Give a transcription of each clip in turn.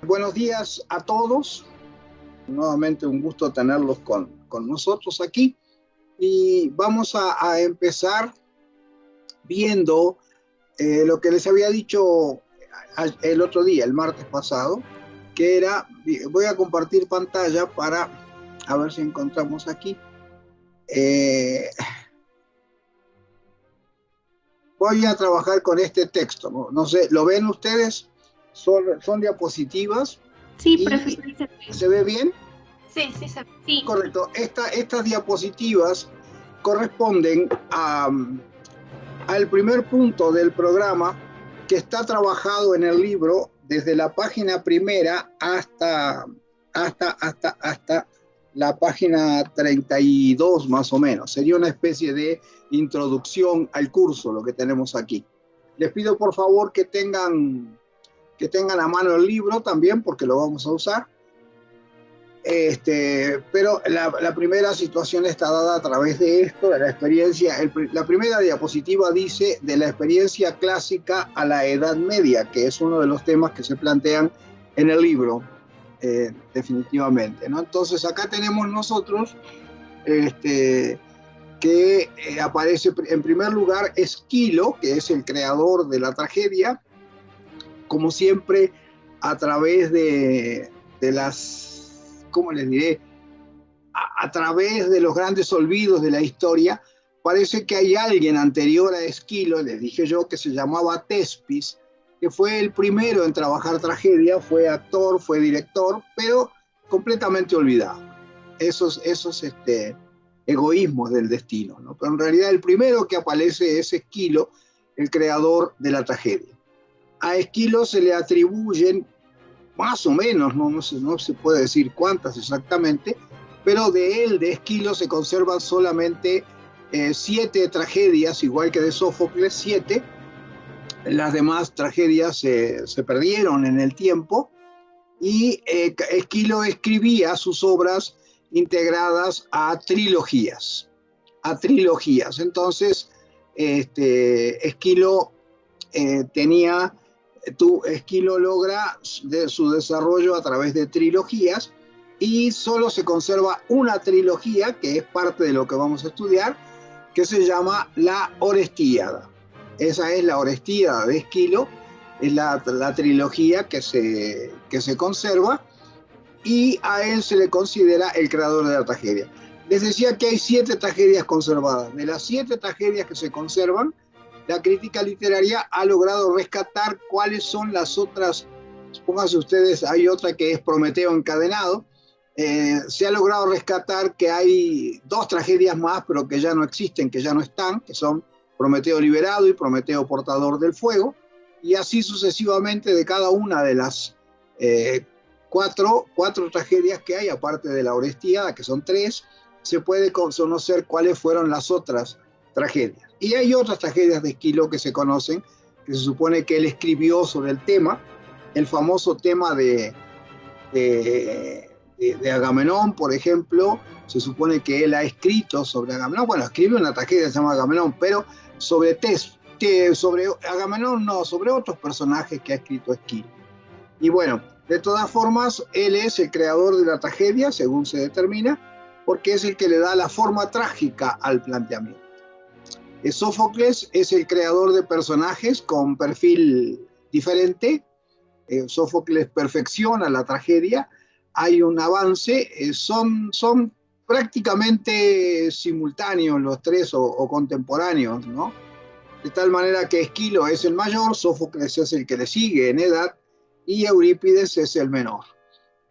Buenos días a todos. Nuevamente un gusto tenerlos con nosotros aquí. Y vamos a empezar viendo lo que les había dicho el otro día, el martes pasado, que era, voy a compartir pantalla para, a ver si encontramos aquí. Voy a trabajar con este texto. No sé, ¿lo ven ustedes? Son diapositivas Sí, y prefiero ese. ¿se ve bien? Sí, sí, sí. Correcto. Estas diapositivas corresponden al primer punto del programa que está trabajado en el libro desde la página primera hasta la página 32 más o menos. Sería una especie de introducción al curso lo que tenemos aquí. Les pido por favor que tengan a mano el libro también porque lo vamos a usar. Pero la primera situación está dada a través de esto, de la experiencia. La primera diapositiva dice de la experiencia clásica a la Edad Media, que es uno de los temas que se plantean en el libro, definitivamente, ¿no? Entonces acá tenemos nosotros que aparece en primer lugar Esquilo, que es el creador de la tragedia, como siempre a través de las, ¿cómo les diré? A través de los grandes olvidos de la historia, parece que hay alguien anterior a Esquilo, les dije yo, que se llamaba Tespis, que fue el primero en trabajar tragedia, fue actor, fue director, pero completamente olvidado. Esos egoísmos del destino, ¿no? Pero en realidad el primero que aparece es Esquilo, el creador de la tragedia. A Esquilo se le atribuyen más o menos, no se puede decir cuántas exactamente, pero de él, de Esquilo, se conservan solamente 7 tragedias, igual que de Sófocles, 7. Las demás tragedias se perdieron en el tiempo y Esquilo escribía sus obras integradas a trilogías. Entonces, Esquilo tenía Esquilo logra su desarrollo a través de trilogías y solo se conserva una trilogía que es parte de lo que vamos a estudiar, que se llama la Orestíada. Esa es la Orestíada de Esquilo, es la trilogía que se conserva y a él se le considera el creador de la tragedia. Les decía que hay 7 tragedias conservadas. De las 7 tragedias que se conservan, la crítica literaria ha logrado rescatar cuáles son las otras. Pónganse ustedes, hay otra que es Prometeo encadenado. Se ha logrado rescatar que hay 2 tragedias más, pero que ya no existen, que ya no están, que son Prometeo liberado y Prometeo portador del fuego, y así sucesivamente de cada una de las cuatro tragedias que hay, aparte de la Orestíada, que son 3, se puede conocer cuáles fueron las otras tragedias. Y hay otras tragedias de Esquilo que se conocen, que se supone que él escribió sobre el tema, el famoso tema de Agamenón, por ejemplo. Se supone que él ha escrito sobre Agamenón, bueno, escribe una tragedia que se llama Agamenón, pero sobre sobre Agamenón no, sobre otros personajes que ha escrito Esquilo. Y bueno, de todas formas, él es el creador de la tragedia, según se determina, porque es el que le da la forma trágica al planteamiento. Sófocles es el creador de personajes con perfil diferente. Sófocles perfecciona la tragedia, hay un avance, son prácticamente simultáneos los 3 o contemporáneos, ¿no? De tal manera que Esquilo es el mayor, Sófocles es el que le sigue en edad y Eurípides es el menor.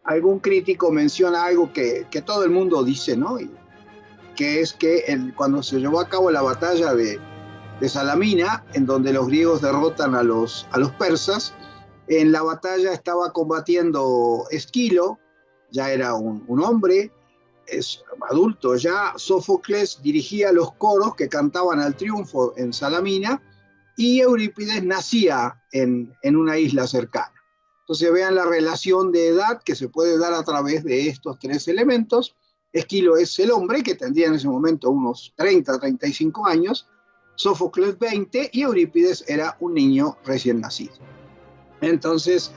Algún crítico menciona algo que todo el mundo dice, ¿no? Que es que cuando se llevó a cabo la batalla de Salamina, en donde los griegos derrotan a los persas, en la batalla estaba combatiendo Esquilo, ya era un hombre, es adulto ya. Sófocles dirigía los coros que cantaban al triunfo en Salamina y Eurípides nacía en una isla cercana. Entonces vean la relación de edad que se puede dar a través de estos 3 elementos. Esquilo es el hombre, que tendría en ese momento unos 30, 35 años, Sófocles 20 y Eurípides era un niño recién nacido. Entonces,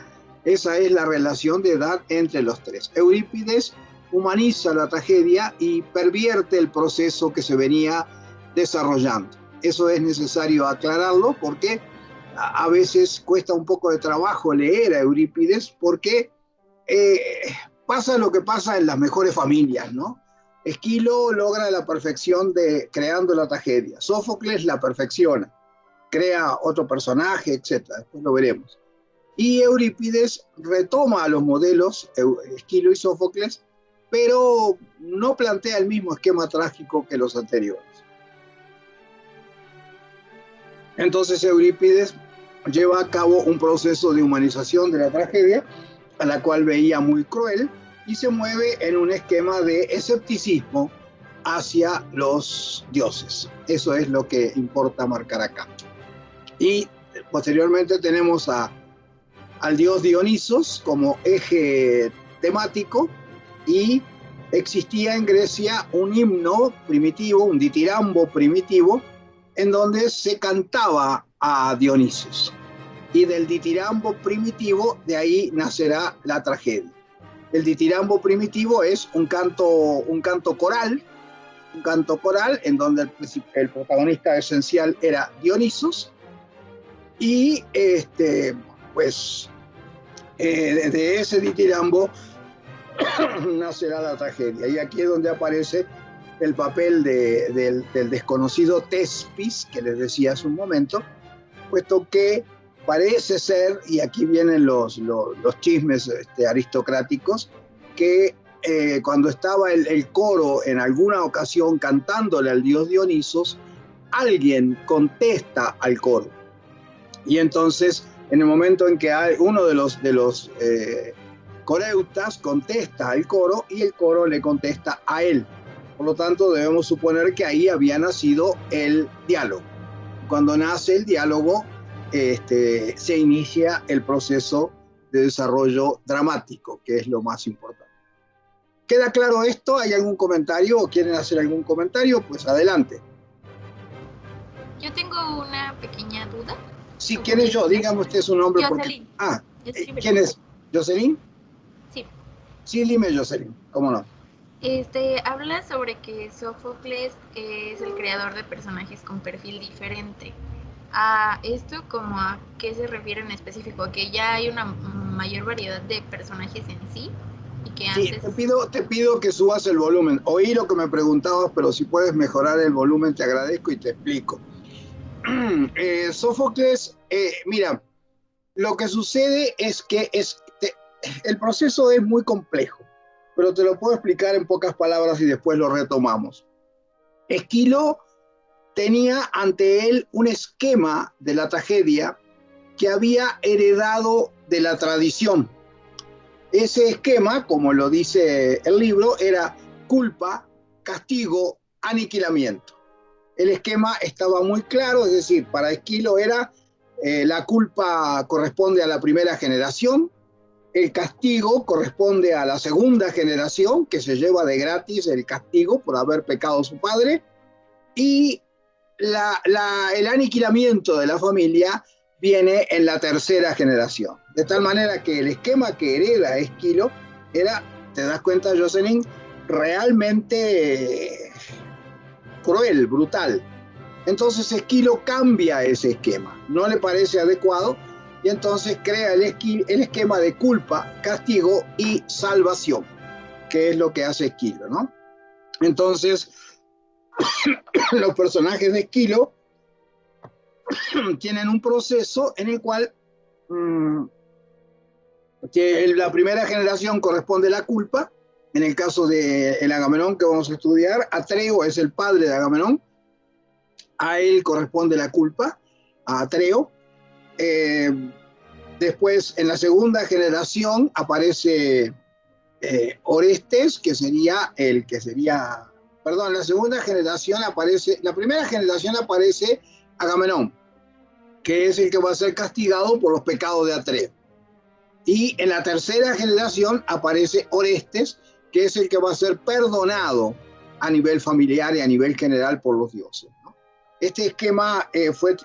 Esa es la relación de edad entre los tres. Eurípides humaniza la tragedia y pervierte el proceso que se venía desarrollando. Eso es necesario aclararlo porque a veces cuesta un poco de trabajo leer a Eurípides porque pasa lo que pasa en las mejores familias, ¿no? Esquilo logra la perfección creando la tragedia. Sófocles la perfecciona, crea otro personaje, etc. Después lo veremos. Y Eurípides retoma a los modelos, Esquilo y Sófocles, pero no plantea el mismo esquema trágico que los anteriores. Entonces Eurípides lleva a cabo un proceso de humanización de la tragedia, a la cual veía muy cruel, y se mueve en un esquema de escepticismo hacia los dioses. Eso es lo que importa marcar acá. Y posteriormente tenemos al dios Dionisos como eje temático, y existía en Grecia un himno primitivo, un ditirambo primitivo, en donde se cantaba a Dionisos. Y del ditirambo primitivo, de ahí nacerá la tragedia. El ditirambo primitivo es un canto coral, en donde el protagonista esencial era Dionisos, y pues de ese ditirambo nacerá la tragedia. Y aquí es donde aparece el papel del desconocido Tespis, que les decía hace un momento, puesto que parece ser, y aquí vienen los chismes aristocráticos, que cuando estaba el coro en alguna ocasión cantándole al dios Dionisos, alguien contesta al coro. Y entonces, en el momento en que uno de los coreutas contesta al coro, y el coro le contesta a él. Por lo tanto, debemos suponer que ahí había nacido el diálogo. Cuando nace el diálogo, se inicia el proceso de desarrollo dramático, que es lo más importante. ¿Queda claro esto? ¿Hay algún comentario o quieren hacer algún comentario? Pues adelante. Yo tengo una pequeña duda. Sí, ¿quién es yo? Dígame usted su nombre. Jocelyn. ¿Quién es? ¿Jocelyn? Sí. Sí, dime, Jocelyn, ¿cómo no? Habla sobre que Sófocles es el creador de personajes con perfil diferente. ¿A esto como a qué se refiere en específico? ¿A que ya hay una mayor variedad de personajes en sí? Y que antes... Sí, te pido que subas el volumen. Oí lo que me preguntabas, pero si puedes mejorar el volumen te agradezco y te explico. Sófocles, mira, lo que sucede es que el proceso es muy complejo, pero te lo puedo explicar en pocas palabras y después lo retomamos. Esquilo tenía ante él un esquema de la tragedia que había heredado de la tradición. Ese esquema, como lo dice el libro, era culpa, castigo, aniquilamiento. El esquema estaba muy claro, es decir, para Esquilo era la culpa corresponde a la primera generación, el castigo corresponde a la segunda generación, que se lleva de gratis el castigo por haber pecado su padre, y el aniquilamiento de la familia viene en la tercera generación. De tal manera que el esquema que hereda Esquilo era, ¿te das cuenta, Jocelyn? Realmente cruel, brutal. Entonces Esquilo cambia ese esquema, no le parece adecuado, y entonces crea el esquema de culpa, castigo y salvación, que es lo que hace Esquilo, ¿no? Entonces, los personajes de Esquilo tienen un proceso en el cual que la primera generación corresponde a la culpa. En el caso del Agamenón que vamos a estudiar, Atreo es el padre de Agamenón, a él corresponde la culpa, a Atreo. Después, en la segunda generación aparece Orestes, perdón, la segunda generación aparece, la primera generación aparece Agamenón, que es el que va a ser castigado por los pecados de Atreo. Y en la tercera generación aparece Orestes, que es el que va a ser perdonado a nivel familiar y a nivel general por los dioses, ¿no? Este esquema fue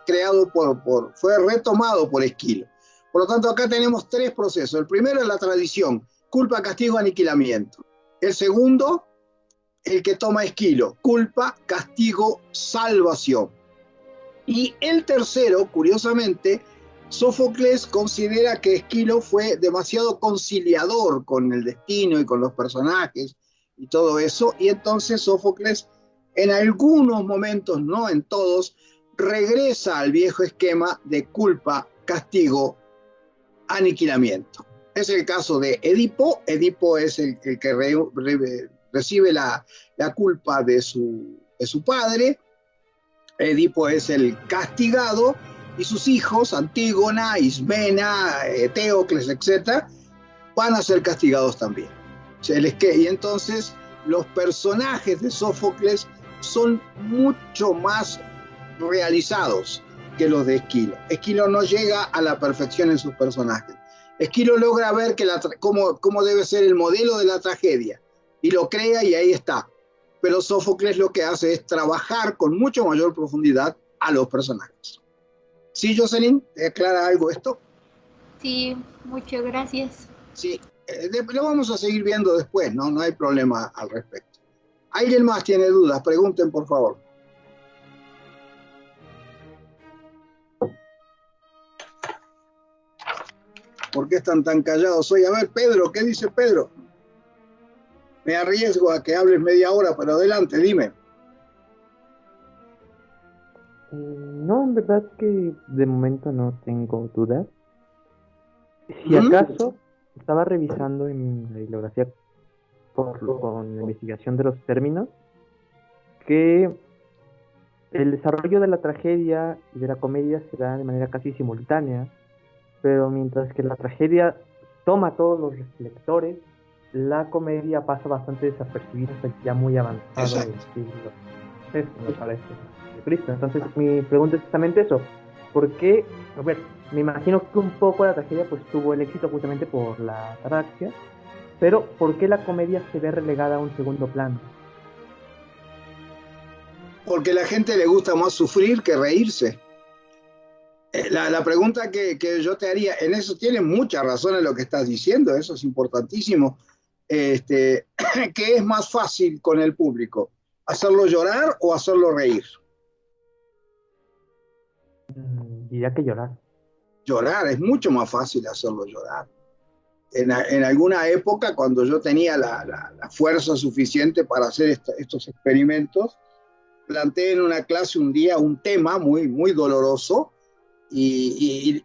retomado por Esquilo. Por lo tanto, acá tenemos tres procesos. El primero es la tradición, culpa, castigo, aniquilamiento. El segundo, el que toma Esquilo, culpa, castigo, salvación. Y el tercero, curiosamente, Sófocles considera que Esquilo fue demasiado conciliador con el destino y con los personajes y todo eso, y entonces Sófocles en algunos momentos, no en todos, regresa al viejo esquema de culpa, castigo, aniquilamiento. Es el caso de Edipo. Edipo es el que recibe la culpa de su padre. Edipo es el castigado y sus hijos, Antígona, Ismena, Teocles, etc., van a ser castigados también. Y entonces los personajes de Sófocles son mucho más realizados que los de Esquilo. Esquilo no llega a la perfección en sus personajes. Esquilo logra ver cómo debe ser el modelo de la tragedia y lo crea y ahí está. Pero Sófocles lo que hace es trabajar con mucho mayor profundidad a los personajes. ¿Sí, Jocelyn? ¿Te aclara algo esto? Sí, muchas gracias. Sí, lo vamos a seguir viendo después, ¿no? No hay problema al respecto. ¿Alguien más tiene dudas? Pregunten, por favor. ¿Por qué están tan callados hoy? A ver, Pedro, ¿qué dice Pedro? Me arriesgo a que hables media hora, pero adelante, dime. No, en verdad que de momento no tengo dudas. Si acaso, estaba revisando en la bibliografía con la investigación de los términos que el desarrollo de la tragedia y de la comedia se da de manera casi simultánea, pero mientras que la tragedia toma todos los reflectores, la comedia pasa bastante desapercibida hasta ya muy avanzado en el siglo VI, me parece, de Cristo. Entonces mi pregunta es justamente eso: ¿por qué? A ver, me imagino que un poco la tragedia pues tuvo el éxito justamente por la ataraxia, pero ¿por qué la comedia se ve relegada a un segundo plano? Porque a la gente le gusta más sufrir que reírse. La pregunta que yo te haría, en eso tienes mucha razón en lo que estás diciendo, eso es importantísimo. ¿Qué es más fácil con el público? ¿Hacerlo llorar o hacerlo reír? Diría que llorar. Llorar, es mucho más fácil hacerlo llorar. En alguna época, cuando yo tenía la fuerza suficiente para hacer estos experimentos, planteé en una clase un día un tema muy, muy doloroso y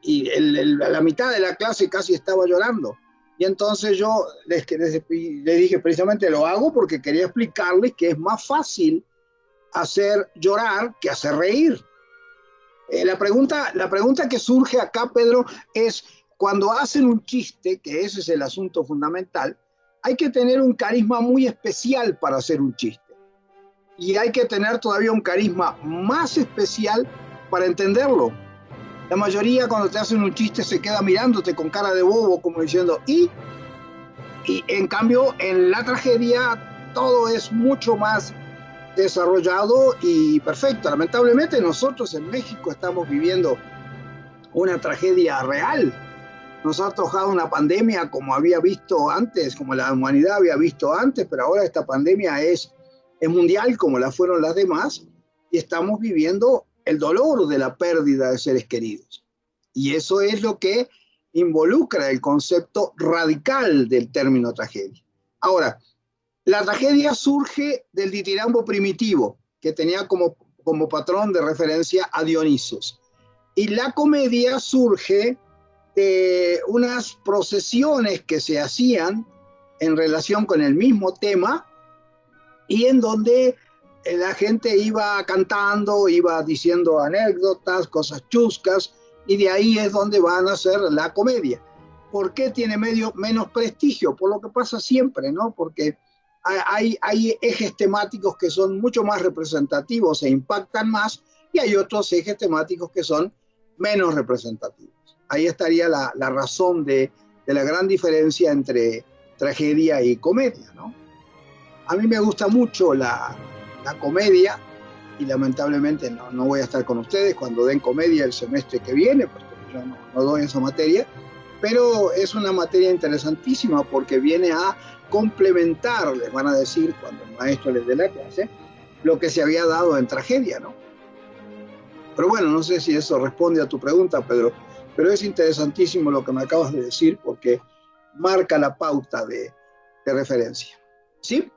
la mitad de la clase casi estaba llorando. Y entonces yo les dije precisamente lo hago porque quería explicarles que es más fácil hacer llorar que hacer reír. La pregunta que surge acá, Pedro, es cuando hacen un chiste, que ese es el asunto fundamental, hay que tener un carisma muy especial para hacer un chiste. Y hay que tener todavía un carisma más especial para entenderlo. La mayoría cuando te hacen un chiste se queda mirándote con cara de bobo, como diciendo, y en cambio en la tragedia todo es mucho más desarrollado y perfecto. Lamentablemente nosotros en México estamos viviendo una tragedia real. Nos ha tocado una pandemia como había visto antes, como la humanidad había visto antes, pero ahora esta pandemia es mundial como la fueron las demás y estamos viviendo el dolor de la pérdida de seres queridos. Y eso es lo que involucra el concepto radical del término tragedia. Ahora, la tragedia surge del ditirambo primitivo, que tenía como patrón de referencia a Dionisos. Y la comedia surge de unas procesiones que se hacían en relación con el mismo tema y en donde la gente iba cantando, iba diciendo anécdotas, cosas chuscas, y de ahí es donde van a hacer la comedia. ¿Por qué tiene menos prestigio? Por lo que pasa siempre, ¿no? Porque hay ejes temáticos que son mucho más representativos e impactan más, y hay otros ejes temáticos que son menos representativos. Ahí estaría la razón de la gran diferencia entre tragedia y comedia, ¿no? A mí me gusta mucho la comedia y lamentablemente no voy a estar con ustedes cuando den comedia el semestre que viene, porque yo no doy esa materia, pero es una materia interesantísima porque viene a complementar, les van a decir cuando el maestro les dé la clase, lo que se había dado en tragedia, ¿no? Pero bueno, no sé si eso responde a tu pregunta, Pedro, pero es interesantísimo lo que me acabas de decir porque marca la pauta de referencia. ¿Sí?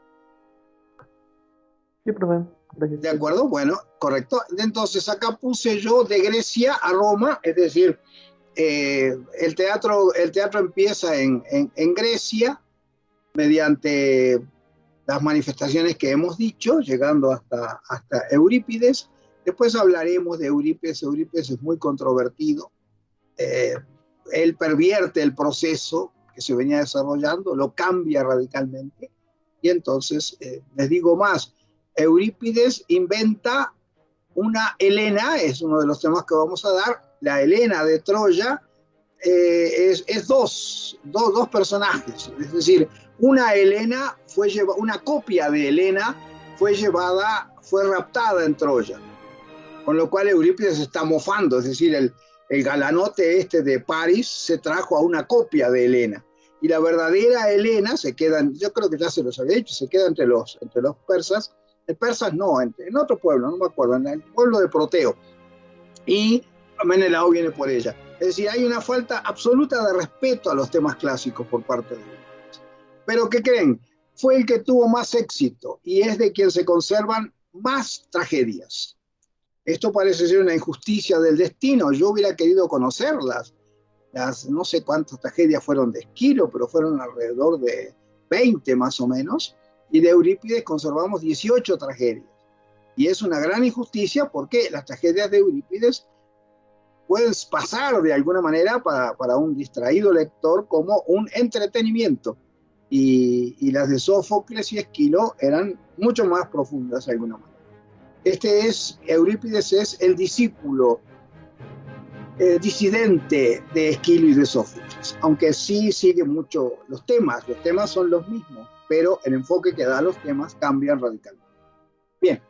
Sí, profe. Gracias. ¿De acuerdo? Bueno, correcto. Entonces acá puse yo de Grecia a Roma, es decir, el teatro empieza en Grecia mediante las manifestaciones que hemos dicho, llegando hasta Eurípides. Después hablaremos de Eurípides. Eurípides es muy controvertido. Él pervierte el proceso que se venía desarrollando, lo cambia radicalmente. Y entonces, les digo más, Eurípides inventa una Helena, es uno de los temas que vamos a dar, la Helena de Troya. Es dos personajes, es decir, una Helena una copia de Helena fue raptada en Troya, con lo cual Eurípides está mofando, es decir, el galanote este de París se trajo a una copia de Helena, y la verdadera Helena se queda, yo creo que ya se los había dicho, se queda entre los persas, no, en otro pueblo, no me acuerdo, en el pueblo de Proteo, y Menelao viene por ella. Es decir, hay una falta absoluta de respeto a los temas clásicos por parte de ellos. Pero ¿qué creen? Fue el que tuvo más éxito y es de quien se conservan más tragedias. Esto parece ser una injusticia del destino. Yo hubiera querido conocerlas. No sé cuántas tragedias fueron de Esquilo, pero fueron alrededor de 20 más o menos. Y de Eurípides conservamos 18 tragedias. Y es una gran injusticia porque las tragedias de Eurípides pueden pasar de alguna manera para un distraído lector como un entretenimiento. Y las de Sófocles y Esquilo eran mucho más profundas de alguna manera. Eurípides es el discípulo disidente de Esquilo y de Sófocles, aunque sí sigue mucho los temas son los mismos, pero el enfoque que da a los temas cambian radicalmente. Bien.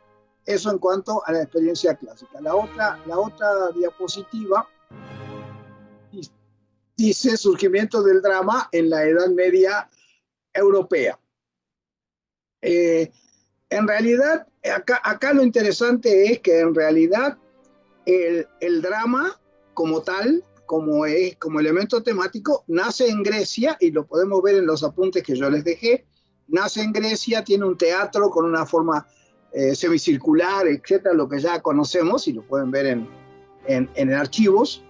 Eso en cuanto a la experiencia clásica. La otra diapositiva dice surgimiento del drama en la Edad Media europea. En realidad, acá lo interesante es que en realidad el drama como tal, como elemento temático, nace en Grecia, y lo podemos ver en los apuntes que yo les dejé. Nace en Grecia, tiene un teatro con una forma semicircular, etcétera, lo que ya conocemos y lo pueden ver en archivos,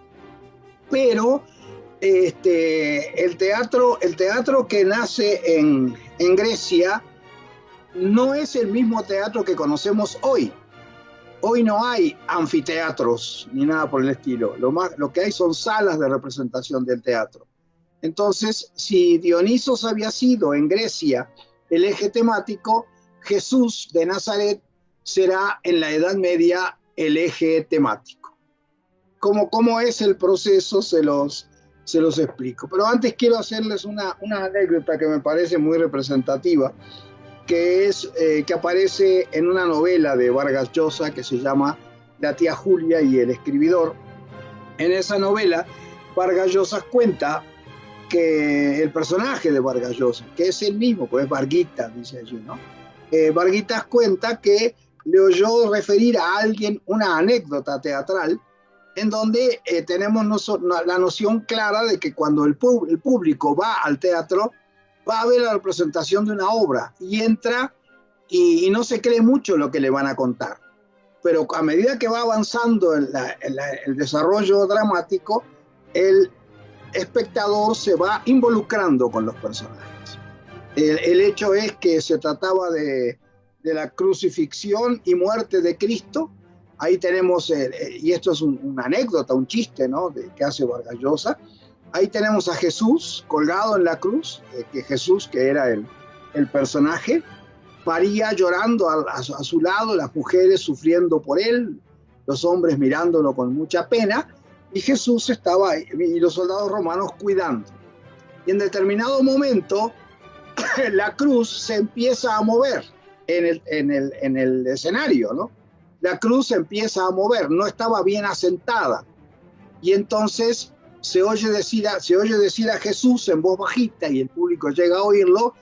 pero el teatro que nace en Grecia no es el mismo teatro que conocemos hoy. Hoy no hay anfiteatros ni nada por el estilo, lo que hay son salas de representación del teatro. Entonces, si Dionisos había sido en Grecia el eje temático, Jesús de Nazaret será en la Edad Media el eje temático. ¿Cómo es el proceso? Se los explico. Pero antes quiero hacerles una anécdota que me parece muy representativa, que aparece en una novela de Vargas Llosa que se llama La tía Julia y el escribidor. En esa novela, Vargas Llosa cuenta que el personaje de Vargas Llosa, que es el mismo, pues es Varguita, dice allí, ¿no? Varguitas cuenta que le oyó referir a alguien una anécdota teatral en donde tenemos la noción clara de que cuando el público va al teatro, va a ver la representación de una obra y entra y no se cree mucho lo que le van a contar. Pero a medida que va avanzando el desarrollo dramático, el espectador se va involucrando con los personajes. El hecho es que se trataba de la crucifixión y muerte de Cristo. Ahí tenemos, y esto es una anécdota, un chiste, ¿no?, que hace Vargas Llosa. Ahí tenemos a Jesús colgado en la cruz, que Jesús, que era el personaje, María llorando a su lado, las mujeres sufriendo por él, los hombres mirándolo con mucha pena, y Jesús estaba ahí, y los soldados romanos cuidando. Y en determinado momento, la cruz se empieza a mover en el escenario, ¿no? La cruz se empieza a mover, no estaba bien asentada. Y entonces se oye decir a Jesús en voz bajita y el público llega a oírlo: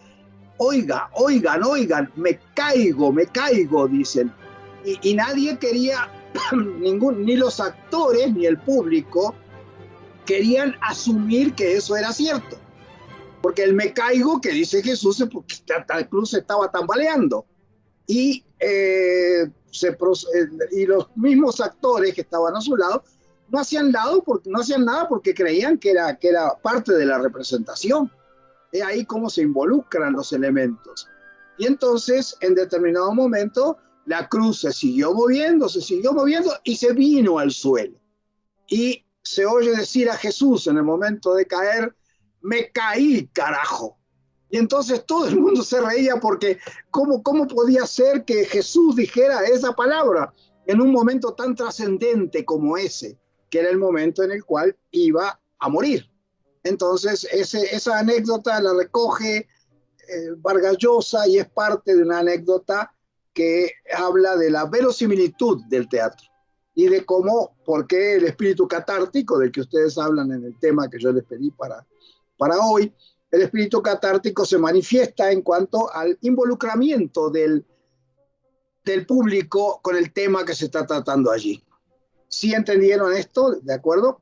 oigan, me caigo, dicen. Y nadie quería, ni los actores ni el público querían asumir que eso era cierto. Porque el me caigo que dice Jesús es porque la cruz se estaba tambaleando. Y los mismos actores que estaban a su lado no hacían nada porque creían que era parte de la representación. Es ahí cómo se involucran los elementos. Y entonces, en determinado momento, la cruz se siguió moviendo y se vino al suelo. Y se oye decir a Jesús en el momento de caer: me caí, carajo. Y entonces todo el mundo se reía porque ¿cómo podía ser que Jesús dijera esa palabra en un momento tan trascendente como ese, que era el momento en el cual iba a morir? Entonces esa anécdota la recoge Vargas Llosa y es parte de una anécdota que habla de la verosimilitud del teatro y de por qué el espíritu catártico del que ustedes hablan en el tema que yo les pedí para hoy, el espíritu catártico se manifiesta en cuanto al involucramiento del público con el tema que se está tratando allí. ¿Sí entendieron esto? ¿De acuerdo?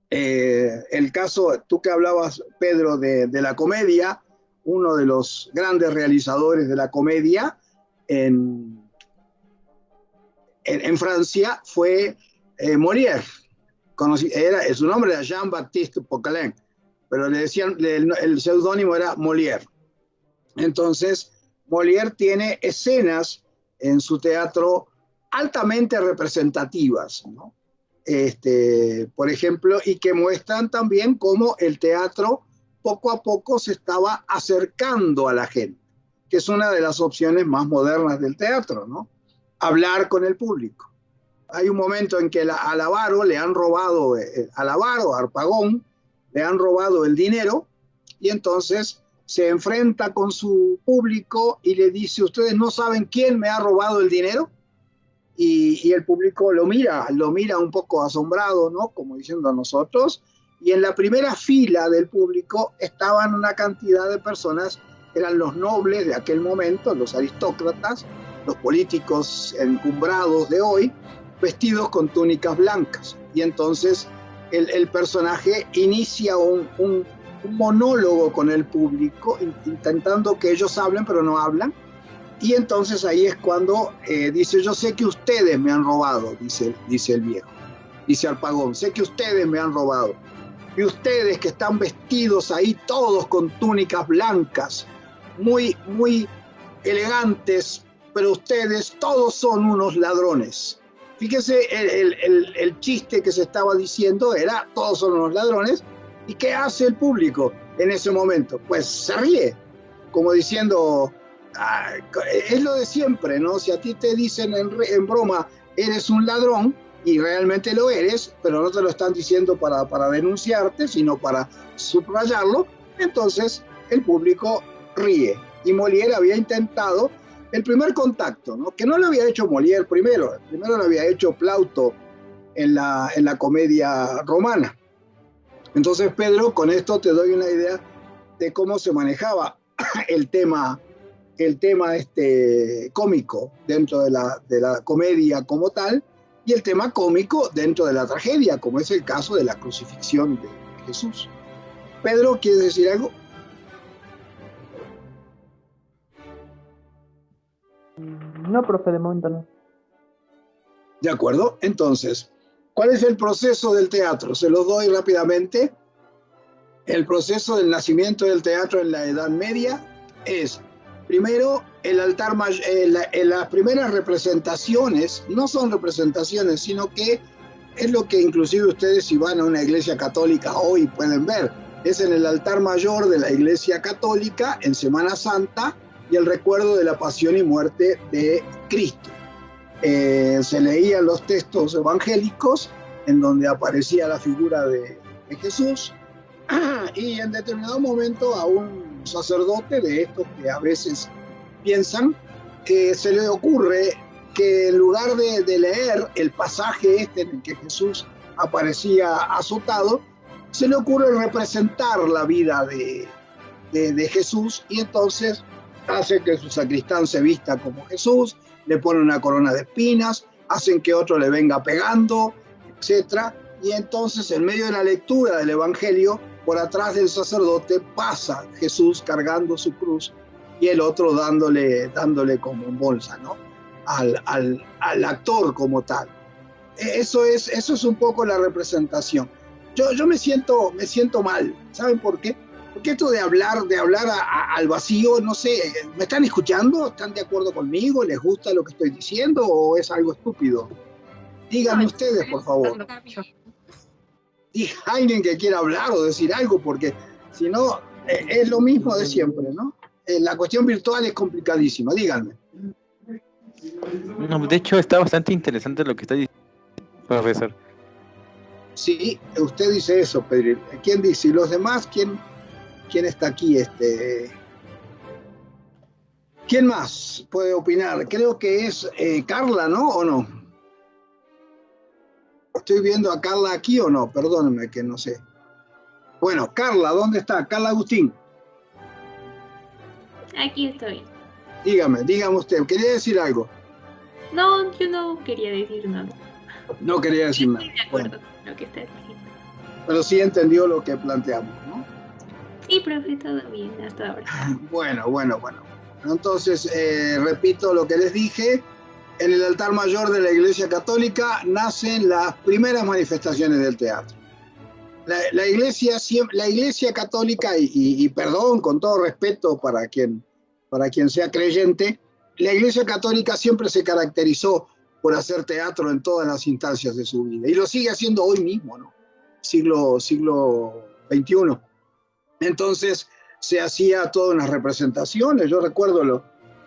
El caso, tú que hablabas, Pedro, de la comedia, uno de los grandes realizadores de la comedia en Francia fue Molière. Su nombre era Jean-Baptiste Poquelin, pero le decían, el seudónimo era Molière. Entonces, Molière tiene escenas en su teatro altamente representativas, ¿no? Por ejemplo, y que muestran también cómo el teatro poco a poco se estaba acercando a la gente, que es una de las opciones más modernas del teatro, ¿no? Hablar con el público. Hay un momento en que a Lavaro le han robado, a Harpagon, le han robado el dinero, y entonces se enfrenta con su público y le dice: ¿ustedes no saben quién me ha robado el dinero? Y el público lo mira un poco asombrado, ¿no? Como diciendo a nosotros. Y en la primera fila del público estaban una cantidad de personas, eran los nobles de aquel momento, los aristócratas, los políticos encumbrados de hoy, vestidos con túnicas blancas. Y entonces el personaje inicia un monólogo con el público, intentando que ellos hablen, pero no hablan. Y entonces ahí es cuando dice: yo sé que ustedes me han robado, dice el viejo, dice Harpagon, sé que ustedes me han robado. Y ustedes que están vestidos ahí todos con túnicas blancas, muy, muy elegantes, pero ustedes todos son unos ladrones. Fíjese, el chiste que se estaba diciendo era: todos son unos ladrones. ¿Y qué hace el público en ese momento? Pues se ríe, como diciendo... es lo de siempre, ¿no? Si a ti te dicen en broma: eres un ladrón, y realmente lo eres, pero no te lo están diciendo para denunciarte, sino para subrayarlo, entonces el público ríe. Y Molière había intentado el primer contacto, ¿no? Que no lo había hecho Molière primero lo había hecho Plauto en la comedia romana. Entonces, Pedro, con esto te doy una idea de cómo se manejaba el tema cómico dentro de la comedia como tal, y el tema cómico dentro de la tragedia, como es el caso de la crucifixión de Jesús. Pedro, ¿quieres decir algo? No, profe, de momento no. De acuerdo, entonces, ¿cuál es el proceso del teatro? Se los doy rápidamente. El proceso del nacimiento del teatro en la Edad Media es: primero, el altar mayor. Las primeras representaciones no son representaciones, sino que es lo que inclusive ustedes, si van a una iglesia católica hoy, pueden ver. Es en el altar mayor de la iglesia católica, en Semana Santa, y el recuerdo de la pasión y muerte de Cristo. Se leían los textos evangélicos en donde aparecía la figura de Jesús, y en determinado momento a un sacerdote de estos que a veces piensan, que se le ocurre que en lugar de leer el pasaje en el que Jesús aparecía azotado, se le ocurre representar la vida de Jesús, y entonces hace que su sacristán se vista como Jesús, le pone una corona de espinas, hacen que otro le venga pegando, etc. Y entonces, en medio de la lectura del Evangelio, por atrás del sacerdote pasa Jesús cargando su cruz y el otro dándole como en bolsa, ¿no? Al actor como tal. Eso es un poco la representación. Yo me siento mal. ¿Saben por qué? Porque esto de hablar al vacío, no sé, ¿me están escuchando? ¿Están de acuerdo conmigo? ¿Les gusta lo que estoy diciendo o es algo estúpido? Díganme ustedes, por favor. Diga alguien que quiera hablar o decir algo, porque si no, es lo mismo de siempre, ¿no? La cuestión virtual es complicadísima, díganme. No, de hecho, está bastante interesante lo que está diciendo, profesor. Sí, usted dice eso, Pedro. ¿Quién dice? ¿Y los demás? ¿Quién está aquí? ¿Quién más puede opinar? Creo que es Carla, ¿no? ¿O no? ¿Estoy viendo a Carla aquí o no? Perdónenme que no sé. Bueno, Carla, ¿dónde está? Carla Agustín. Aquí estoy. Dígame usted. ¿Quería decir algo? No, yo no quería decir nada. No quería decir nada. Estoy de acuerdo con lo que está diciendo. Pero sí entendió lo que planteamos, ¿no? Sí, profe, todo bien hasta ahora. Bueno. Entonces, repito lo que les dije. En el altar mayor de la Iglesia Católica nacen las primeras manifestaciones del teatro. La Iglesia Católica, y perdón, con todo respeto para quien sea creyente, la Iglesia Católica siempre se caracterizó por hacer teatro en todas las instancias de su vida, y lo sigue haciendo hoy mismo, ¿no? Siglo XXI. Entonces se hacía todas unas representaciones. Yo recuerdo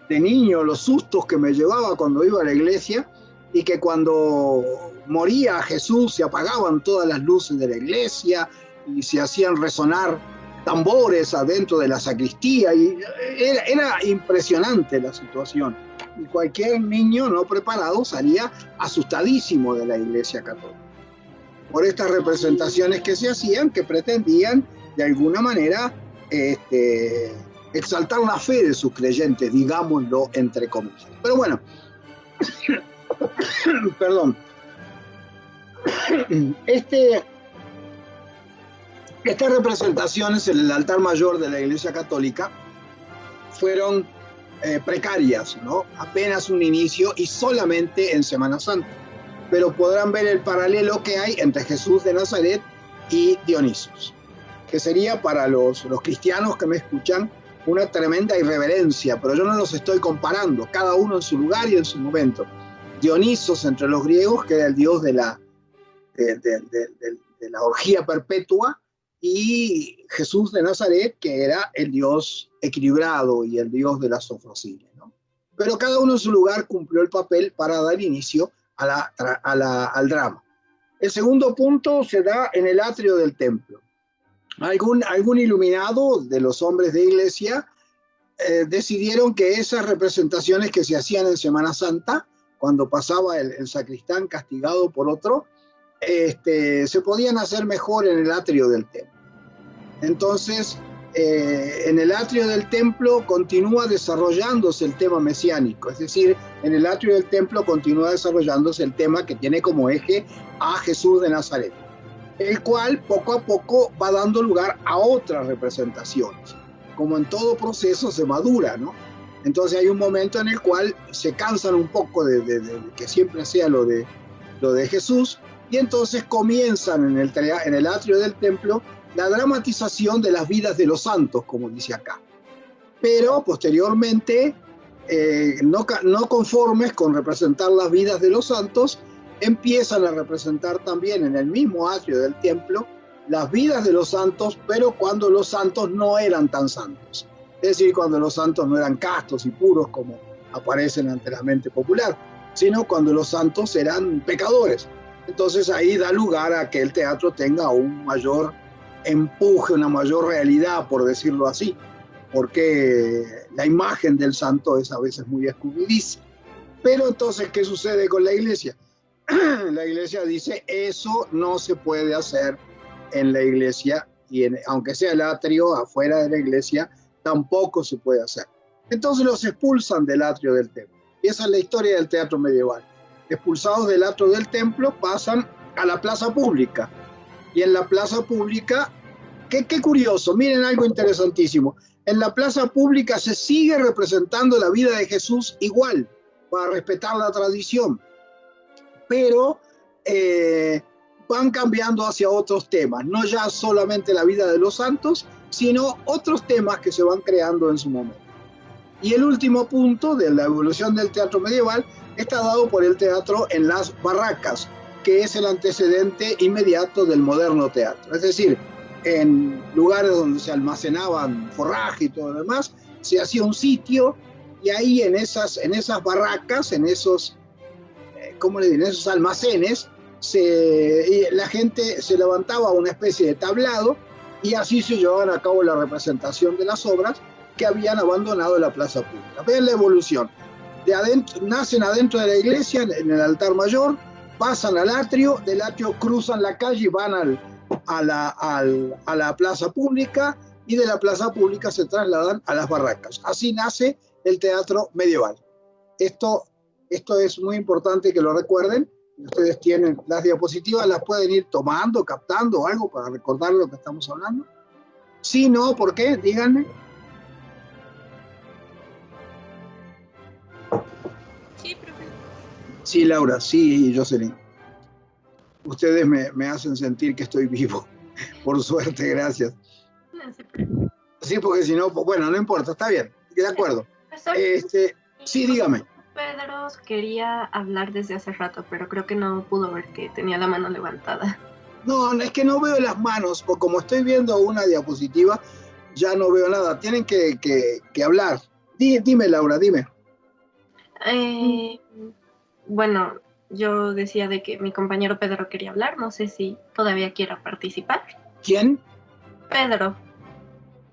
de niño los sustos que me llevaba cuando iba a la iglesia, y que cuando moría Jesús se apagaban todas las luces de la iglesia y se hacían resonar tambores adentro de la sacristía, y era impresionante la situación, y cualquier niño no preparado salía asustadísimo de la Iglesia Católica por estas representaciones que se hacían, que pretendían de alguna manera exaltar la fe de sus creyentes, digámoslo entre comillas. Pero bueno, perdón, estas representaciones en el altar mayor de la Iglesia Católica fueron precarias, ¿no? Apenas un inicio, y solamente en Semana Santa. Pero podrán ver el paralelo que hay entre Jesús de Nazaret y Dionisos, que sería para los cristianos que me escuchan una tremenda irreverencia, pero yo no los estoy comparando, cada uno en su lugar y en su momento. Dionisos entre los griegos, que era el dios de la orgía perpetua, y Jesús de Nazaret, que era el Dios equilibrado y el Dios de la sofrosilia, ¿no? Pero cada uno en su lugar cumplió el papel para dar inicio al drama. El segundo punto se da en el atrio del templo. Algún iluminado de los hombres de iglesia decidieron que esas representaciones que se hacían en Semana Santa, cuando pasaba el sacristán castigado por otro, se podían hacer mejor en el atrio del templo. Entonces, en el atrio del templo continúa desarrollándose el tema mesiánico, es decir, en el atrio del templo continúa desarrollándose el tema que tiene como eje a Jesús de Nazaret, el cual poco a poco va dando lugar a otras representaciones. Como en todo proceso se madura, ¿no? Entonces hay un momento en el cual se cansan un poco de que siempre sea lo de Jesús, y entonces comienzan en el atrio del templo la dramatización de las vidas de los santos, como dice acá. Pero posteriormente, no conformes con representar las vidas de los santos, empiezan a representar también en el mismo atrio del templo las vidas de los santos, pero cuando los santos no eran tan santos. Es decir, cuando los santos no eran castos y puros como aparecen ante la mente popular, sino cuando los santos eran pecadores. Entonces ahí da lugar a que el teatro tenga un mayor empuje, una mayor realidad, por decirlo así, porque la imagen del santo es a veces muy escurridiza. Pero entonces, ¿qué sucede con la iglesia? la iglesia dice, eso no se puede hacer en la iglesia, y aunque sea el atrio afuera de la iglesia, tampoco se puede hacer. Entonces los expulsan del atrio del templo. Y esa es la historia del teatro medieval. Expulsados del atrio del templo, pasan a la plaza pública. Y en la plaza pública, qué curioso, miren algo interesantísimo. En la plaza pública se sigue representando la vida de Jesús igual, para respetar la tradición. Pero van cambiando hacia otros temas, no ya solamente la vida de los santos, sino otros temas que se van creando en su momento. Y el último punto de la evolución del teatro medieval está dado por el teatro en las barracas, que es el antecedente inmediato del moderno teatro. Es decir, en lugares donde se almacenaban forraje y todo lo demás, se hacía un sitio, y ahí en esas barracas, en esos, ¿cómo le digo?, en esos almacenes, la gente se levantaba una especie de tablado, y así se llevaban a cabo la representación de las obras que habían abandonado la plaza pública. Vean la evolución. Nacen adentro de la iglesia, en el altar mayor, pasan al atrio, del atrio cruzan la calle y van a la plaza pública, y de la plaza pública se trasladan a las barracas. Así nace el teatro medieval. Esto es muy importante que lo recuerden. Ustedes tienen las diapositivas, las pueden ir tomando, captando o algo para recordar lo que estamos hablando. Si no, ¿por qué? Díganme. Sí, profe. Sí, Laura, sí, Jocelyn. Ustedes me hacen sentir que estoy vivo. Por suerte, gracias. No se preocupe. Sí, porque si no, bueno, no importa, está bien, de acuerdo. Profesor, Sí, dígame. Pedro quería hablar desde hace rato, pero creo que no pudo ver que tenía la mano levantada. No, es que no veo las manos, porque como estoy viendo una diapositiva, ya no veo nada. Tienen que hablar. Dime, Laura, dime. Bueno, yo decía de que mi compañero Pedro quería hablar, no sé si todavía quiera participar. ¿Quién? Pedro,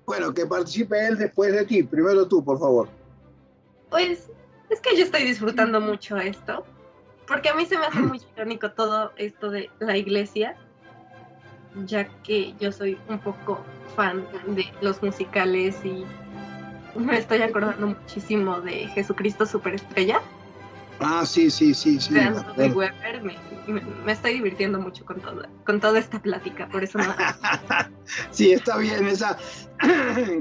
Bueno, que participe él después de ti. Primero tú, por favor. pues es que yo estoy disfrutando mucho esto, porque a mí se me hace muy irónico todo esto de la iglesia, ya que yo soy un poco fan de los musicales y me estoy acordando muchísimo de Jesucristo Superestrella. Ah, sí. De Anthony Weber, me estoy divirtiendo mucho con toda esta plática, por eso no. Sí, está bien,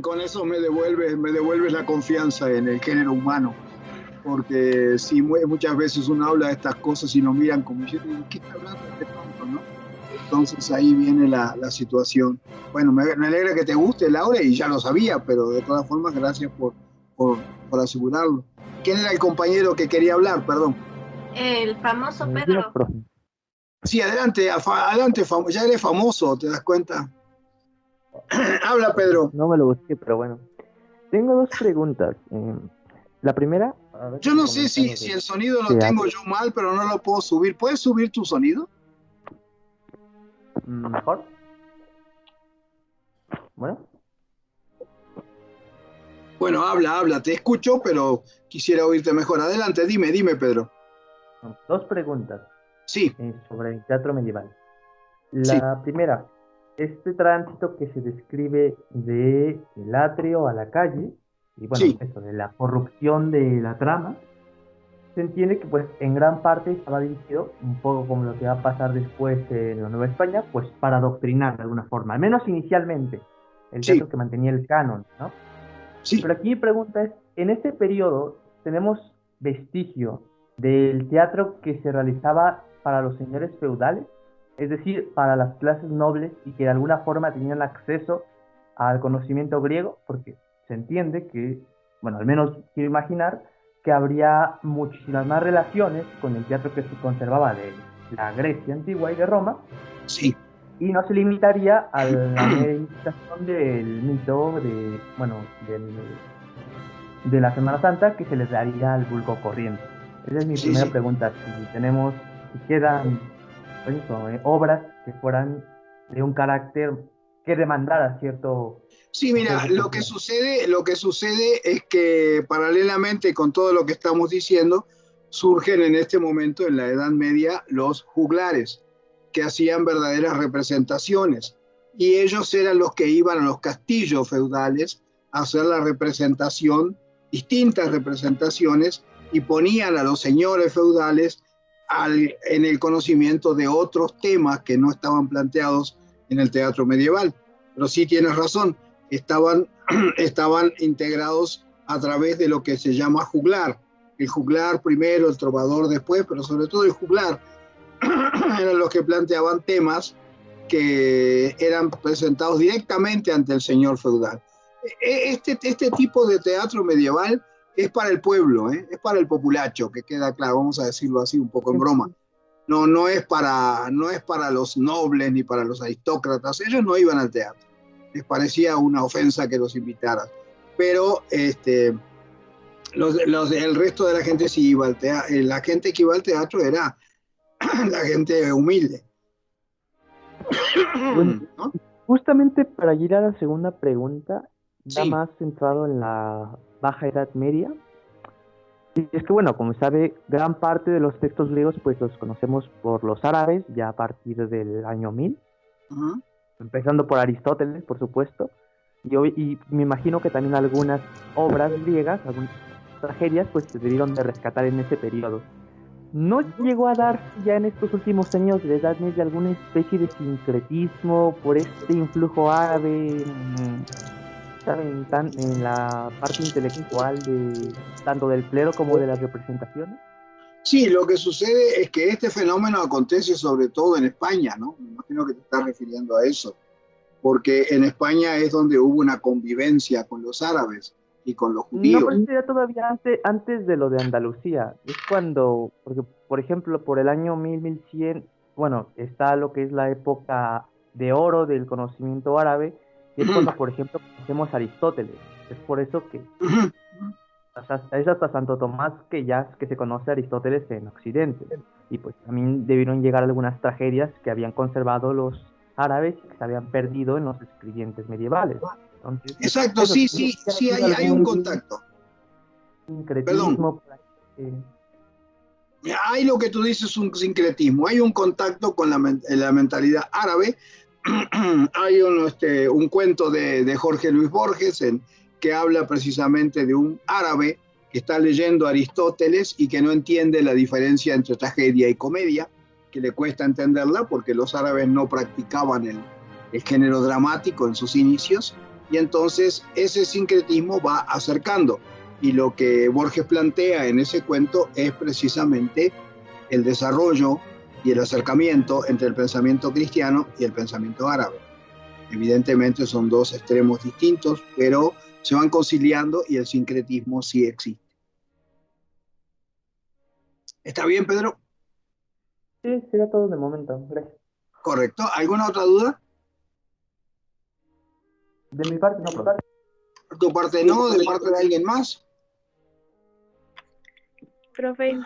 con eso me devuelves la confianza en el género humano, porque sí, muchas veces uno habla de estas cosas y nos miran como diciendo, ¿qué está hablando de tonto, no? Entonces ahí viene la situación. Bueno, me alegra que te guste, Laura, y ya lo sabía, pero de todas formas, gracias por asegurarlo. ¿Quién era el compañero que quería hablar? Perdón. El famoso Pedro. Sí, adelante, ya eres famoso, ¿te das cuenta? Habla, Pedro. No me lo busqué, pero bueno. Tengo dos preguntas. La primera... Yo no sé si el sonido lo tengo yo mal, pero no lo puedo subir. ¿Puedes subir tu sonido? ¿Mejor? Bueno. Bueno, habla, te escucho, pero quisiera oírte mejor. Adelante, dime, Pedro. Dos preguntas. Sí. Sobre el teatro medieval. La primera, este tránsito que se describe de el atrio a la calle, y bueno, eso de la corrupción de la trama, se entiende que pues en gran parte estaba dirigido, un poco como lo que va a pasar después en la Nueva España, pues para adoctrinar de alguna forma, al menos inicialmente, el teatro que mantenía el canon, ¿no? Sí. Pero aquí mi pregunta es, en este periodo tenemos vestigio del teatro que se realizaba para los señores feudales, es decir, para las clases nobles y que de alguna forma tenían acceso al conocimiento griego, porque se entiende que, bueno, al menos quiero imaginar que habría muchísimas más relaciones con el teatro que se conservaba de la Grecia antigua y de Roma. Sí. Y no se limitaría a la mera imitación del mito de la Semana Santa que se les daría al vulgo corriente. Esa es mi primera pregunta. Si quedan obras que fueran de un carácter que demandara cierto... Sí, mira, lo que sucede es que paralelamente con todo lo que estamos diciendo, surgen en este momento, en la Edad Media, los juglares, que hacían verdaderas representaciones. Y ellos eran los que iban a los castillos feudales a hacer la representación, distintas representaciones, y ponían a los señores feudales en el conocimiento de otros temas que no estaban planteados en el teatro medieval. Pero sí tienes razón, estaban integrados a través de lo que se llama juglar. El juglar primero, el trovador después, pero sobre todo el juglar eran los que planteaban temas que eran presentados directamente ante el señor feudal. Este tipo de teatro medieval es para el pueblo, es para el populacho, que queda claro, vamos a decirlo así un poco en broma. No es para los nobles ni para los aristócratas, ellos no iban al teatro, les parecía una ofensa que los invitaran, pero el resto de la gente sí iba al teatro. La gente que iba al teatro era la gente humilde. Bueno, ¿no? justamente para ir a la segunda pregunta, ya Sí. más centrado en la Baja Edad Media. Y es que, bueno, como sabe, gran parte de los textos griegos pues los conocemos por los árabes ya a partir del año 1000, Uh-huh. empezando por Aristóteles, por supuesto, y me imagino que también algunas obras griegas, algunas tragedias, pues se debieron de rescatar en ese periodo. ¿No llegó a dar ya en estos últimos años de Edad Media alguna especie de sincretismo por este influjo árabe, ¿saben? En la parte intelectual de tanto del clero como de las representaciones? Sí, lo que sucede es que este fenómeno acontece sobre todo en España, ¿no? Me imagino que te estás refiriendo a eso, porque en España es donde hubo una convivencia con los árabes y con los No, judíos. pero sería todavía antes de lo de Andalucía. Es cuando, porque por ejemplo, por el año 1100, bueno, está lo que es la época de oro del conocimiento árabe, y es cuando, por ejemplo, conocemos a Aristóteles. Es por eso que es hasta Santo Tomás que se conoce a Aristóteles en Occidente. Y pues también debieron llegar algunas tragedias que habían conservado los árabes y que se habían perdido en los escribientes medievales. Entonces, Exacto, eso, sí, hay un algún contacto. sincretismo por ahí, Hay lo que tú dices, un sincretismo, hay un contacto con la mentalidad árabe. Hay un cuento de Jorge Luis Borges que habla precisamente de un árabe que está leyendo a Aristóteles y que no entiende la diferencia entre tragedia y comedia, que le cuesta entenderla porque los árabes no practicaban el género dramático en sus inicios, y entonces ese sincretismo va acercando. Y lo que Borges plantea en ese cuento es precisamente el desarrollo y el acercamiento entre el pensamiento cristiano y el pensamiento árabe. Evidentemente son dos extremos distintos, pero se van conciliando y el sincretismo sí existe. ¿Está bien, Pedro? Sí, sería todo de momento. Gracias. Correcto. ¿Alguna otra duda? De mi parte, no, profe. ¿Por tu parte no? ¿De parte de alguien más? Profe,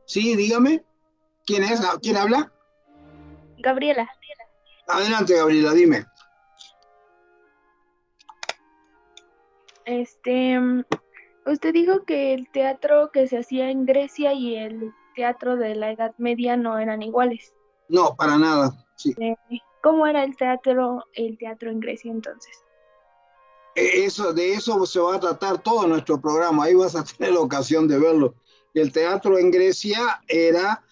Sí, dígame. ¿Quién es? ¿Quién habla? Gabriela, Adelante, Gabriela, dime. usted dijo que el teatro que se hacía en Grecia y el teatro de la Edad Media no eran iguales. No, para nada. Sí. ¿Cómo era el teatro en Grecia entonces? De eso se va a tratar todo nuestro programa. Ahí vas a tener la ocasión de verlo. El teatro en Grecia era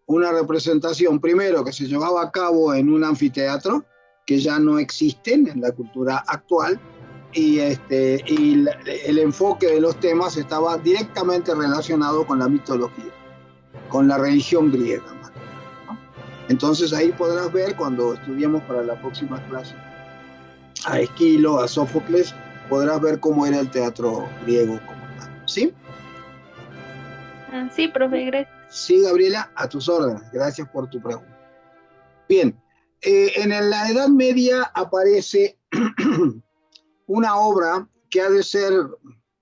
una representación, primero, que se llevaba a cabo en un anfiteatro, que ya no existen en la cultura actual, y el enfoque de los temas estaba directamente relacionado con la mitología, con la religión griega. ¿No? Entonces ahí podrás ver, cuando estudiemos para la próxima clase a Esquilo, a Sófocles, podrás ver cómo era el teatro griego como tal. ¿Sí? Sí, profe, gracias. Sí, Gabriela, a tus órdenes. Gracias por tu pregunta. Bien, en la Edad Media aparece una obra que ha de ser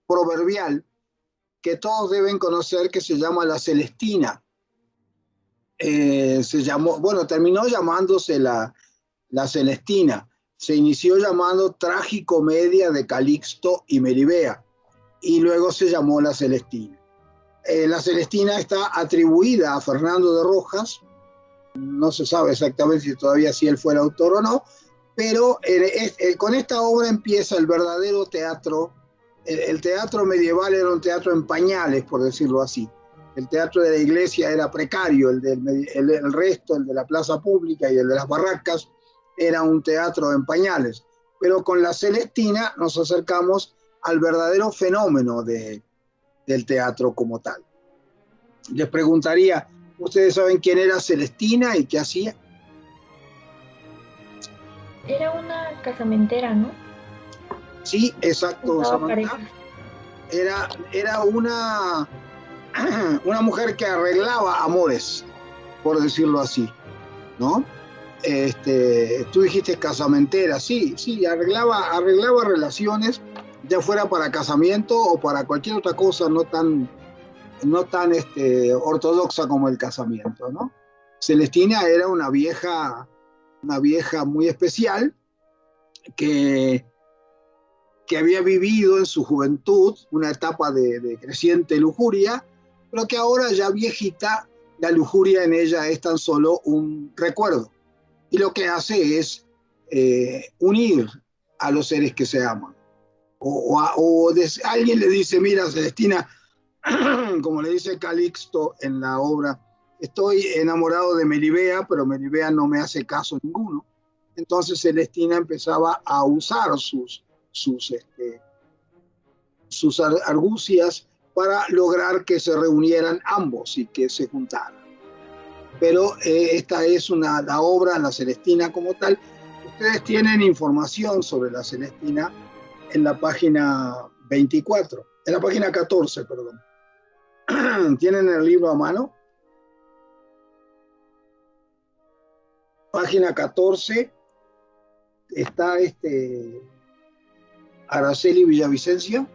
proverbial, que todos deben conocer, que se llama La Celestina. Terminó llamándose la Celestina. Se inició llamando Tragicomedia de Calixto y Melibea, y luego se llamó La Celestina. La Celestina está atribuida a Fernando de Rojas, no se sabe exactamente si todavía si él fue el autor o no, pero con esta obra empieza el verdadero teatro. El teatro medieval era un teatro en pañales, por decirlo así. El teatro de la iglesia era precario, el resto, el de la plaza pública y el de las barracas, era un teatro en pañales. Pero con la Celestina nos acercamos al verdadero fenómeno del teatro como tal. Les preguntaría, ¿ustedes saben quién era Celestina y qué hacía? Era una casamentera, ¿no? Sí, exacto, Pareja. Era una mujer que arreglaba amores, por decirlo así, ¿no? Tú dijiste casamentera, sí, arreglaba relaciones, ya fuera para casamiento o para cualquier otra cosa no tan ortodoxa como el casamiento, ¿no? Celestina era una vieja muy especial que había vivido en su juventud una etapa de creciente lujuria, pero que ahora ya viejita, la lujuria en ella es tan solo un recuerdo. Y lo que hace es unir a los seres que se aman. Alguien le dice, mira, Celestina, como le dice Calixto en la obra, estoy enamorado de Melibea, pero Melibea no me hace caso ninguno. Entonces Celestina empezaba a usar sus argucias para lograr que se reunieran ambos y que se juntaran. Pero esta es la obra, la Celestina como tal. Ustedes tienen información sobre la Celestina en la página 24, en la página 14, perdón. ¿Tienen el libro a mano? Página 14 está Araceli Villavicencio.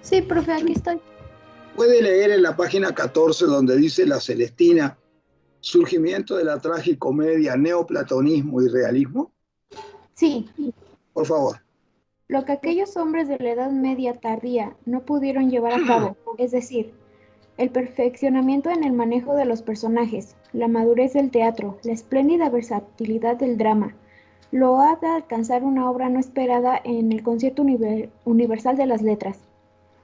Sí, profe, aquí estoy. Puede leer en la página 14 donde dice la Celestina, surgimiento de la tragicomedia, neoplatonismo y realismo. Sí. Por favor. Lo que aquellos hombres de la Edad Media tardía no pudieron llevar a cabo, es decir, el perfeccionamiento en el manejo de los personajes, la madurez del teatro, la espléndida versatilidad del drama, lo ha de alcanzar una obra no esperada en el concierto universal de las letras.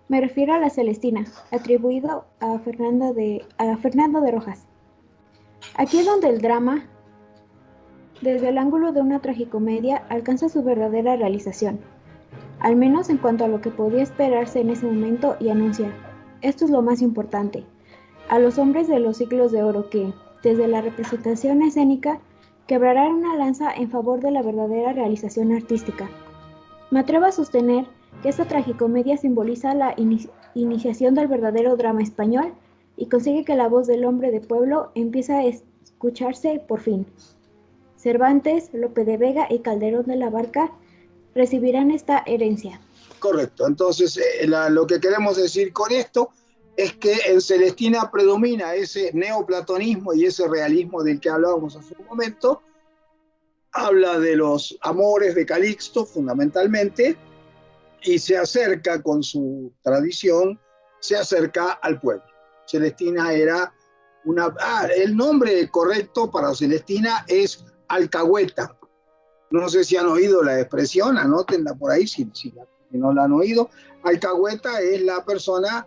Me refiero a la Celestina, atribuido a Fernando de Rojas. Aquí es donde el drama, desde el ángulo de una tragicomedia, alcanza su verdadera realización, al menos en cuanto a lo que podía esperarse en ese momento, y anuncia, esto es lo más importante, a los hombres de los siglos de oro que, desde la representación escénica, quebrarán una lanza en favor de la verdadera realización artística. Me atrevo a sostener que esta tragicomedia simboliza la iniciación del verdadero drama español y consigue que la voz del hombre de pueblo empiece a escucharse por fin. Cervantes, Lope de Vega y Calderón de la Barca recibirán esta herencia. Correcto, entonces lo que queremos decir con esto es que en Celestina predomina ese neoplatonismo y ese realismo del que hablábamos hace un momento. Habla de los amores de Calixto fundamentalmente y se acerca con su tradición, se acerca al pueblo. Celestina era el nombre correcto para Celestina es alcahueta. No sé si han oído la expresión, anótenla por ahí si no la han oído. Alcahueta es la persona,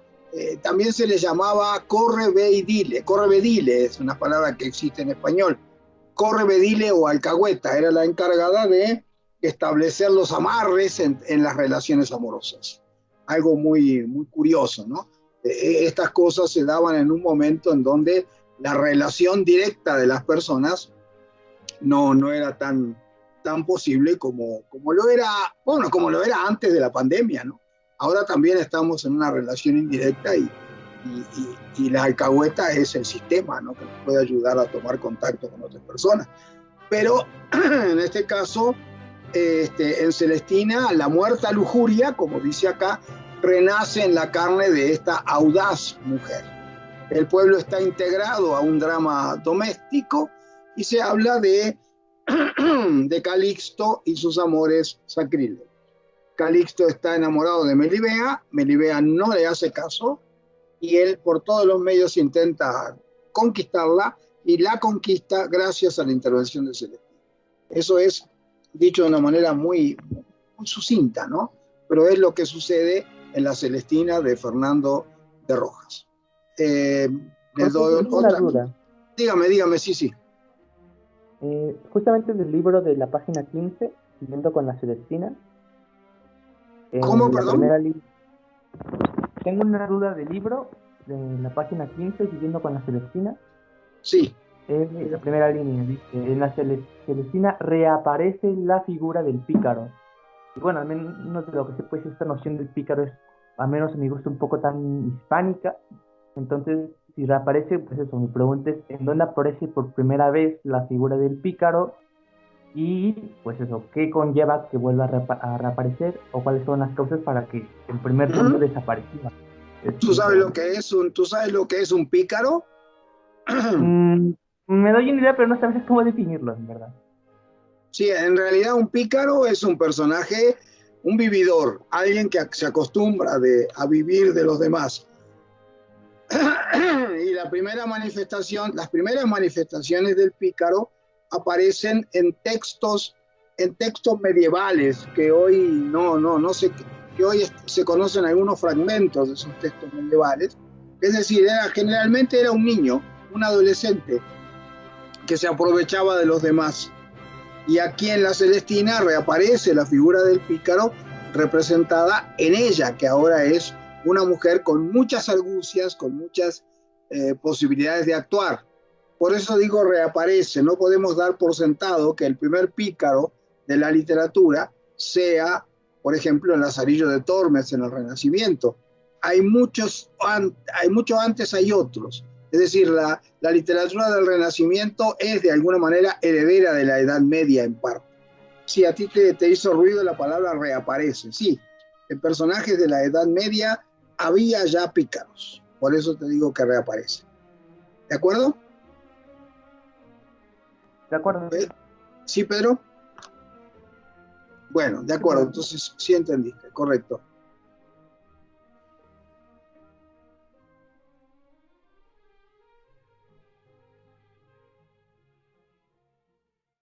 también se le llamaba correvedile. Correvedile es una palabra que existe en español. Correvedile o alcahueta era la encargada de establecer los amarres en las relaciones amorosas. Algo muy, muy curioso, ¿no? Estas cosas se daban en un momento en donde la relación directa de las personas no era tan posible como lo era, bueno, como lo era antes de la pandemia, ¿no? Ahora también estamos en una relación indirecta y la alcahueta es el sistema, ¿no? Que nos puede ayudar a tomar contacto con otras personas. Pero en este caso, en Celestina, la muerta lujuria, como dice acá, renace en la carne de esta audaz mujer. El pueblo está integrado a un drama doméstico y se habla de Calixto y sus amores sacrílegos. Calixto está enamorado de Melibea, Melibea no le hace caso y él por todos los medios intenta conquistarla y la conquista gracias a la intervención de Celestina. Eso es dicho de una manera muy, muy sucinta, ¿no? Pero es lo que sucede en la Celestina de Fernando de Rojas. Tengo una duda. Dígame, sí. Justamente del libro de la página 15, siguiendo con la Celestina. ¿Cómo, la perdón? Tengo una duda del libro de la página 15, siguiendo con la Celestina. Sí. La primera línea dice: en la Celestina reaparece la figura del pícaro. Y bueno, al menos de lo que sé, pues esta noción del pícaro es, a menos a mi gusto, un poco tan hispánica. Entonces, si reaparece, pues eso, mi pregunta es: ¿en dónde aparece por primera vez la figura del pícaro? Y pues eso, ¿qué conlleva que vuelva a reaparecer? ¿O cuáles son las causas para que en primer punto desapareciera? ¿Tú sabes lo que es un pícaro? Me doy una idea, pero no sabes cómo definirlo, en verdad. Sí, en realidad un pícaro es un personaje, un vividor, alguien que se acostumbra a vivir de los demás. Y las primeras manifestaciones del pícaro aparecen en textos medievales que hoy no sé, que hoy se conocen algunos fragmentos de esos textos medievales. Es decir, generalmente era un niño, un adolescente que se aprovechaba de los demás. Y aquí en la Celestina reaparece la figura del pícaro representada en ella, que ahora es una mujer con muchas argucias, con muchas posibilidades de actuar. Por eso digo reaparece, no podemos dar por sentado que el primer pícaro de la literatura sea, por ejemplo, el Lazarillo de Tormes en el Renacimiento. Hay mucho antes, hay otros. Es decir, la literatura del Renacimiento es de alguna manera heredera de la Edad Media en parte. Sí, a ti te hizo ruido la palabra reaparece. Sí, en personajes de la Edad Media había ya pícaros. Por eso te digo que reaparece. ¿De acuerdo? De acuerdo. ¿Sí, Pedro? Bueno, de acuerdo. Entonces sí entendiste. Correcto.